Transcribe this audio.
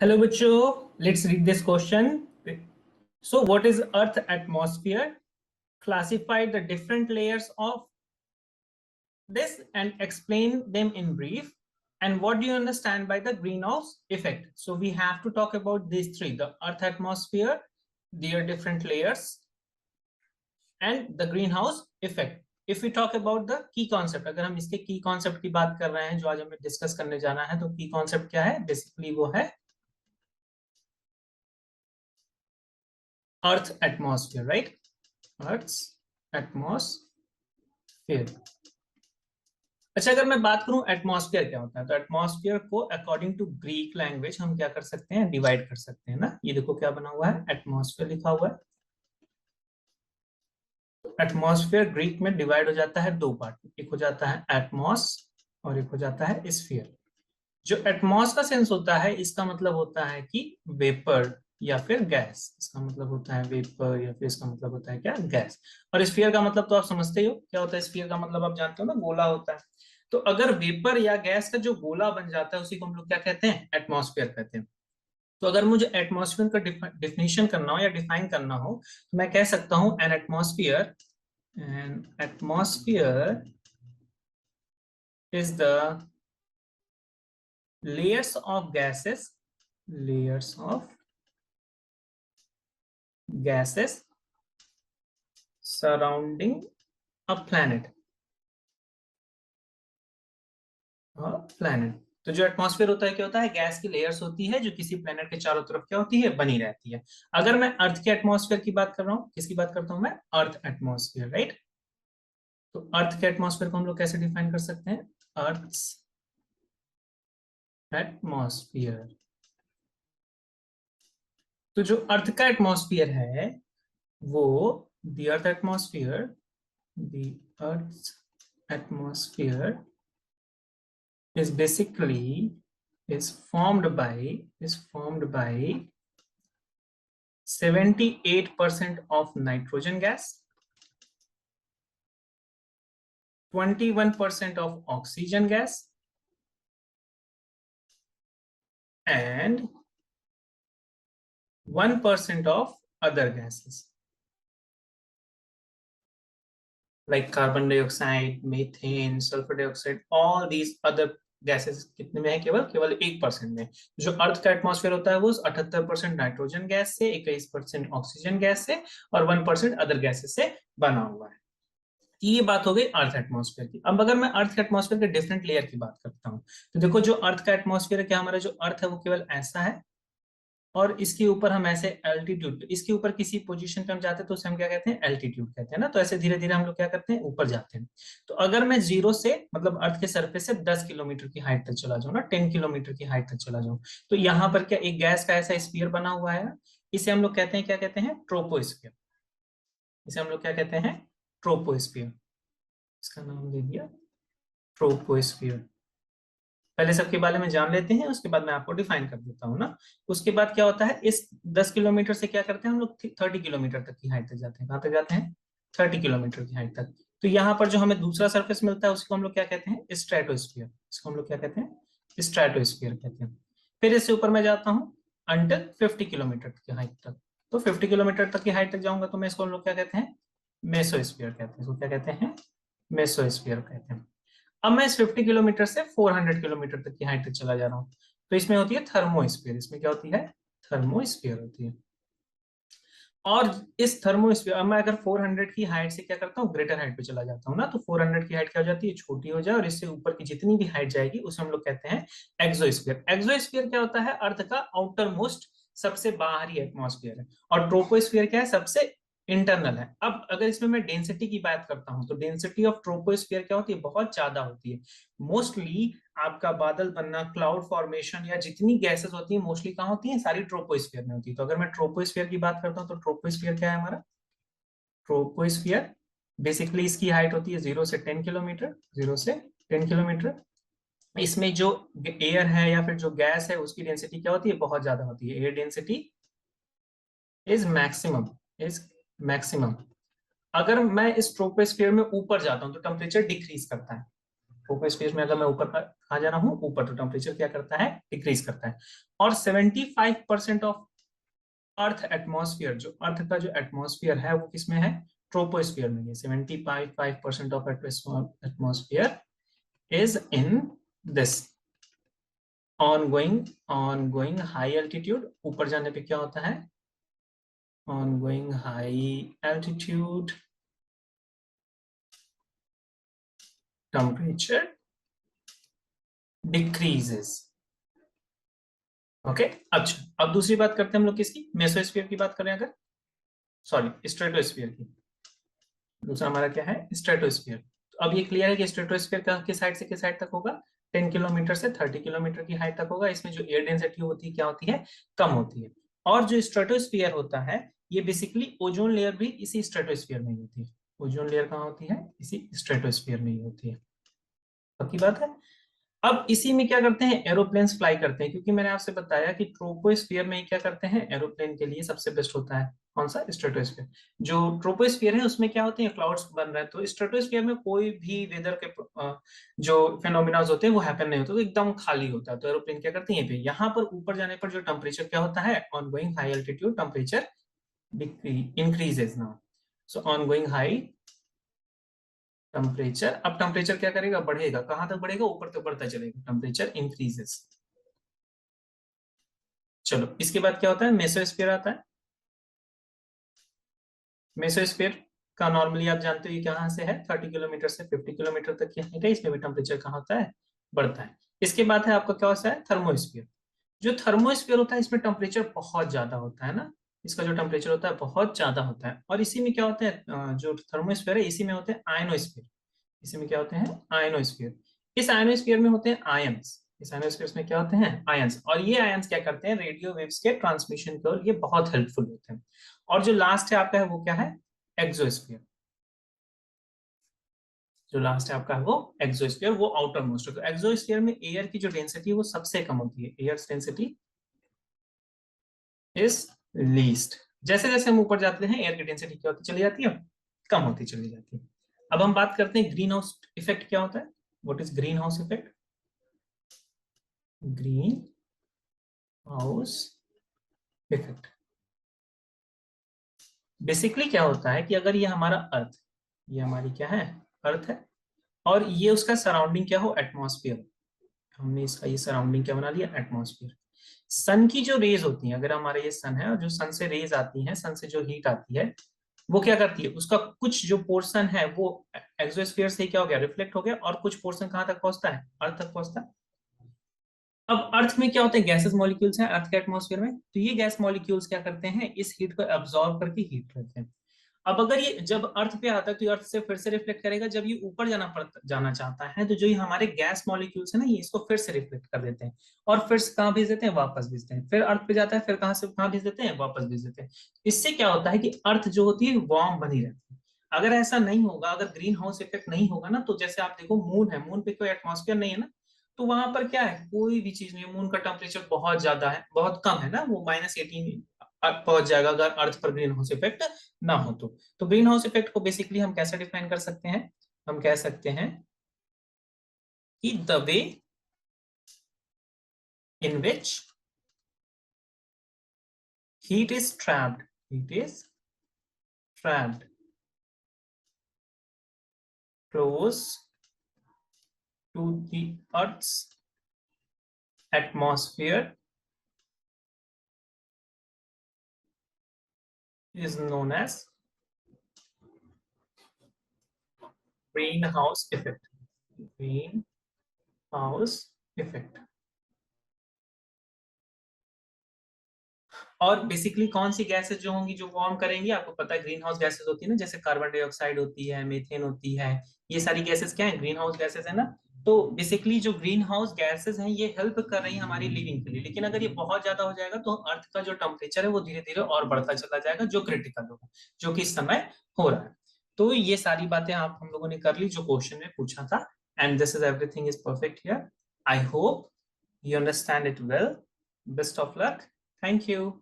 Hello, Bachcho. Let's read this question. So, what is Earth atmosphere? Classify the different layers of this and explain them in brief. And what do you understand by the greenhouse effect? So, we have to talk about these three: the Earth atmosphere, their different layers, and the greenhouse effect. If we talk about the key concept, अगर हम इसके key concept की बात कर रहे हैं जो आज हमें डिस्कस करने जाना है, तो key concept क्या है? बेसिकली वो है earth atmosphere, right? Earth atmosphere. अच्छा, अगर मैं बात करूं एटमॉस्फेयर क्या होता है, तो एटमॉस्फेयर को अकॉर्डिंग टू ग्रीक लैंग्वेज हम क्या कर सकते हैं, डिवाइड कर सकते हैं ना। ये देखो क्या बना हुआ है, एटमॉस्फेयर लिखा हुआ है। एटमॉस्फेयर ग्रीक में डिवाइड हो जाता है दो पार्ट, एक हो जाता है एटमॉस और एक हो जाता है स्फीयर। जो एटमॉस का सेंस होता है, इसका मतलब होता है कि वेपर या फिर गैस। इसका मतलब होता है वेपर या फिर इसका मतलब होता है क्या, गैस। और स्फीयर का मतलब तो आप समझते ही हो क्या होता है। स्फीयर का मतलब आप जानते हो ना, गोला होता है। तो अगर वेपर या गैस का जो गोला बन जाता है उसी को हम लोग क्या कहते हैं, एटमॉस्फेयर कहते हैं। तो अगर मुझे एटमॉस्फेयर का डिफिनेशन करना हो या डिफाइन करना हो, तो मैं कह सकता हूं N atmosphere is the layers of gases surrounding a planet। तो जो एटमॉस्फेयर होता है क्या होता है, गैस की लेयर्स होती है जो किसी प्लेनेट के चारों तरफ क्या होती है, बनी रहती है। अगर मैं अर्थ के एटमॉस्फेयर की बात कर रहा हूँ, किसकी बात करता हूं मैं, अर्थ एटमॉस्फेयर, राइट। तो अर्थ के एटमॉस्फेयर को हम लोग कैसे डिफाइन कर सकते हैं, अर्थ एटमॉस्फेयर। तो जो अर्थ का एटमॉस्फेयर है वो the earth atmosphere the Earth's atmosphere is basically is formed by 78% of nitrogen gas, 21% of oxygen gas, and 1% of other gases like carbon dioxide, methane, sulfur dioxide, all these other gases कितने में है, केवल 1% में। जो अर्थ का atmosphere होता है वो 78% नाइट्रोजन गैस से, 21% ऑक्सीजन गैस से और 1% अदर गैसेस से बना हुआ है। ये बात हो गई अर्थ एटमॉस्फेयर की। अब अगर मैं अर्थ के एटमॉस्फेयर के डिफरेंट लेयर की बात करता हूँ, तो देखो जो अर्थ का एटमॉस्फेयर है, क्या हमारा जो अर्थ है वो केवल ऐसा है, और इसके ऊपर हम ऐसे एल्टीट्यूड, इसके ऊपर किसी पोजीशन पे हम जाते हैं तो उसे हम क्या कहते हैं, एल्टीट्यूड कहते हैं ना। तो ऐसे धीरे धीरे हम लोग क्या करते हैं, ऊपर जाते हैं। तो अगर मैं जीरो से मतलब अर्थ के सरफेस से 10 किलोमीटर की हाइट तक चला जाऊं ना, 10 किलोमीटर की हाइट तक चला जाऊं, तो यहाँ पर क्या एक गैस का ऐसा स्फीयर बना हुआ है। इसे हम लोग कहते हैं, क्या कहते हैं, ट्रोपोस्फीयर। इसे हम लोग क्या कहते हैं, ट्रोपोस्फीयर। इसका नाम दे दिया ट्रोपोस्फीयर। पहले सबके बारे में जान लेते हैं, उसके बाद मैं आपको डिफाइन कर देता हूँ ना। उसके बाद क्या होता है, इस 10 किलोमीटर से क्या करते हैं हम लोग, 30 किलोमीटर तक की हाइट तक जाते हैं। कहाँ तक जाते हैं, 30 किलोमीटर की हाइट तक। तो यहाँ पर जो हमें दूसरा सरफेस मिलता है उसको हम लोग क्या कहते हैं, स्ट्रेटोस्फीयर। इसको हम लोग क्या कहते हैं, स्ट्रेटोस्फीयर कहते हैं। फिर इससे ऊपर मैं जाता हूँ अंटिल 50 किलोमीटर की हाइट तक। तो 50 किलोमीटर तक की हाइट तक जाऊंगा तो मैं इसको हम लोग क्या कहते हैं, मेसोस्फीयर कहते हैं। इसको क्या कहते हैं, मेसोस्फीयर कहते हैं। अब मैं इस 50 किलोमीटर से 400 किलोमीटर तक की हाइट तक चला जा रहा हूँ, तो इसमें होती है थर्मोस्फीयर। इसमें क्या होती है, थर्मोस्फीयर होती है। और इस थर्मोस्फीयर, अब मैं अगर 400 की हाइट से क्या करता हूँ, ग्रेटर हाइट पे चला जाता हूँ ना, तो 400 की हाइट क्या हो जाती है, छोटी हो जाए, और इससे ऊपर की जितनी भी हाइट जाएगी उसे हम लोग कहते हैं एक्सोस्फीयर। एक्सोस्फीयर क्या होता है, अर्थ का आउटर मोस्ट सबसे बाहरी एटमॉस्फेयर है। और ट्रोपोस्फीयर क्या है, सबसे इंटरनल है। अब अगर इसमें मैं डेंसिटी की बात करता हूं, तो डेंसिटी ऑफ ट्रोपोस्फीयर क्या होती है, बहुत ज्यादा होती है। मोस्टली आपका बादल बनना, क्लाउड फॉर्मेशन या जितनी गैसेस होती है मोस्टली कहाँ होती है, सारी ट्रोपोस्फीयर में होती है। तो अगर मैं ट्रोपोस्फीयर की बात करता हूँ, तो ट्रोपोस्फीयर क्या है हमारा, ट्रोपोस्फीयर बेसिकली इसकी हाइट होती है 0 से 10 किलोमीटर, 0 से 10 किलोमीटर। इसमें जो एयर है या फिर जो गैस है उसकी डेंसिटी क्या होती है, बहुत ज्यादा होती है। Air density is maximum, is maximum. अगर मैं इस ट्रोपोस्फीयर में ऊपर जाता हूं तो टेम्परेचर डिक्रीज करता है। ट्रोपोस्फीयर में अगर मैं ऊपर आ जा रहा हूँ ऊपर, तो टेम्परेचर क्या करता है, डिक्रीज करता है। और 75% ऑफ अर्थ एटमॉस्फेयर, जो अर्थ का जो एटमॉस्फेयर है वो किसमें है, ट्रोपोस्फीयर में है। 75% of atmosphere is in this ongoing high altitude. ऊपर जाने पे क्या होता है, ongoing high altitude temperature decreases। Okay अच्छा, अब दूसरी बात करते हैं हम लोग किसकी, मेसोस्फीयर की बात करें अगर, सॉरी स्ट्रेटोस्फीयर की। दूसरा हमारा क्या है, स्ट्रेटोस्फीयर। तो अब ये क्लियर है कि स्ट्रेटोस्फीयर का किस साइड से किस साइड तक होगा, 10 किलोमीटर से 30 किलोमीटर की हाइट तक होगा। इसमें जो एयर डेंसिटी होती है क्या होती है, कम होती है। और जो स्ट्रेटोस्फीयर होता है ये बेसिकली ओजोन लेयर भी इसी स्ट्रेटोस्फीयर में ही होती है। ओजोन लेयर कहाँ होती है, इसी स्ट्रेटोस्फीयर में ही होती है। पक्की बात है। अब इसी में क्या करते हैं, एरोप्लेन्स फ्लाई करते हैं, क्योंकि मैंने आपसे बताया कि ट्रोपोस्फियर में क्या करते हैं, एरोप्लेन के लिए सबसे बेस्ट होता है कौन सा, स्ट्रेटोस्फियर। जो ट्रोपोस्फियर है उसमें क्या होते हैं, क्लाउड्स बन रहे हैं, तो स्ट्रेटोस्फियर में कोई भी वेदर के जो फिनोमिनाज होते हैं वो हैपन नहीं होते, तो एकदम खाली होता है। तो एरोप्लेन क्या करते हैं, यहाँ पर ऊपर जाने पर जो टेम्परेचर क्या होता है, on going high altitude temperature increases now. So on going high temperature, अब टेम्परेचर क्या करेगा, बढ़ेगा। कहां तक बढ़ेगा, ऊपर तक बढ़ता चलेगा, टेम्परेचर इंक्रीजेस। चलो इसके बाद क्या होता है, मेसोस्फीयर आता है। मेसोस्फीयर का नॉर्मली आप जानते हो ये कहां से है, 30 किलोमीटर से 50 किलोमीटर तक की हाइट है। इसमें भी टेम्परेचर कहाँ होता है, बढ़ता है। इसके बाद है आपका क्या होता है, थर्मोस्फीयर। जो थर्मोस्फीयर होता है इसमें टेम्परेचर बहुत ज्यादा होता है ना, इसका जो टेम्परेचर होता है बहुत ज्यादा होता है। और इसी में क्या होता है, जो थर्मोस्फीयर है इसी में होते हैं आयनोस्फीयर। इसी में क्या होते हैं, आयनोस्फीयर। इस आयनोस्फीयर में होते हैं आयंस। इस आयनोस्फीयर में क्या होते हैं, आयंस। और ये आयंस क्या करते हैं, रेडियो वेव्स के ट्रांसमिशन के लिए बहुत हेल्पफुल होते हैं। और जो लास्ट है आपका है वो क्या है, एक्सोस्फीयर। जो लास्ट है आपका है वो एक्सोस्फीयर, वो आउटर मोस्ट है। तो एक्सोस्फीयर में एयर की जो डेंसिटी है वो सबसे कम होती है, एयर डेंसिटी इज लीस्ट। जैसे जैसे हम ऊपर जाते हैं एयर की डेंसिटी क्या होती चली जाती है, कम होती चली जाती है। अब हम बात करते हैं ग्रीन हाउस इफेक्ट क्या होता है। What is green house effect, green house effect basically क्या होता है कि अगर ये हमारा अर्थ, ये हमारी क्या है, अर्थ है, और ये उसका सराउंडिंग क्या हो, एटमॉस्फेयर। हमने इसका ये सराउंडिंग क्या बना लिया, एटमॉस्फेयर। सन की जो रेज होती है, अगर हमारा ये सन है और जो सन से रेज आती है, सन से जो हीट आती है वो क्या करती है, उसका कुछ जो पोर्शन है वो एक्सोस्फीयर से क्या हो गया, रिफ्लेक्ट हो गया, और कुछ पोर्शन कहाँ तक पहुंचता है, अर्थ तक पहुंचता है। अब अर्थ में क्या होते हैं, गैसेस मॉलिक्यूल्स हैं अर्थ के एटमॉस्फेयर में, तो ये गैस मॉलिक्यूल्स क्या करते हैं, इस हीट को एब्जॉर्ब करके हीट करते हैं। अब अगर ये जब अर्थ पे आता है तो ये अर्थ से फिर से रिफ्लेक्ट करेगा। जब ये ऊपर जाना चाहता है तो जो ये हमारे गैस मॉलिक्यूल्स है ना, ये इसको फिर से रिफ्लेक्ट कर देते हैं, और फिर से कहाँ भेज देते हैं, वापस भेजते हैं। फिर अर्थ पे जाता है, फिर कहाँ से कहाँ भेज देते हैं, वापस भेज देते हैं। इससे क्या होता है कि अर्थ जो होती है वार्म बनी रहती है। अगर ऐसा नहीं होगा, अगर ग्रीन हाउस इफेक्ट नहीं होगा ना, तो जैसे आप देखो मून है, मून पे कोई एटमॉस्फेयर नहीं है ना, तो वहां पर क्या है, कोई भी चीज नहीं है। मून का टेम्परेचर बहुत ज्यादा है, बहुत कम है ना, वो -18 पहुंच जाएगा अगर अर्थ पर ग्रीन हाउस इफेक्ट ना हो तो ग्रीन हाउस इफेक्ट को बेसिकली हम कैसे डिफाइन कर सकते हैं, हम कह सकते हैं कि the way in which heat is trapped, heat is trapped close to the earth's atmosphere is known as greenhouse effect, greenhouse effect। और बेसिकली कौन सी गैसेस जो होंगी जो वार्म करेंगी, आपको पता है ग्रीन हाउस गैसेस होती है ना, जैसे कार्बन डाइऑक्साइड होती है, मीथेन होती है, ये सारी गैसेस क्या है, ग्रीन हाउस गैसेस है ना। तो बेसिकली जो ग्रीन हाउस गैसेस हैं ये हेल्प कर रही है हमारी लिविंग के लिए। लेकिन अगर ये बहुत ज्यादा हो जाएगा तो अर्थ का जो टेम्परेचर है वो धीरे धीरे और बढ़ता चला जाएगा, जो क्रिटिकल होगा, जो कि इस समय हो रहा है। तो ये सारी बातें आप हम लोगों ने कर ली जो क्वेश्चन में पूछा था। And this is everything is perfect here. I hope you understand it well. Best of luck. Thank you.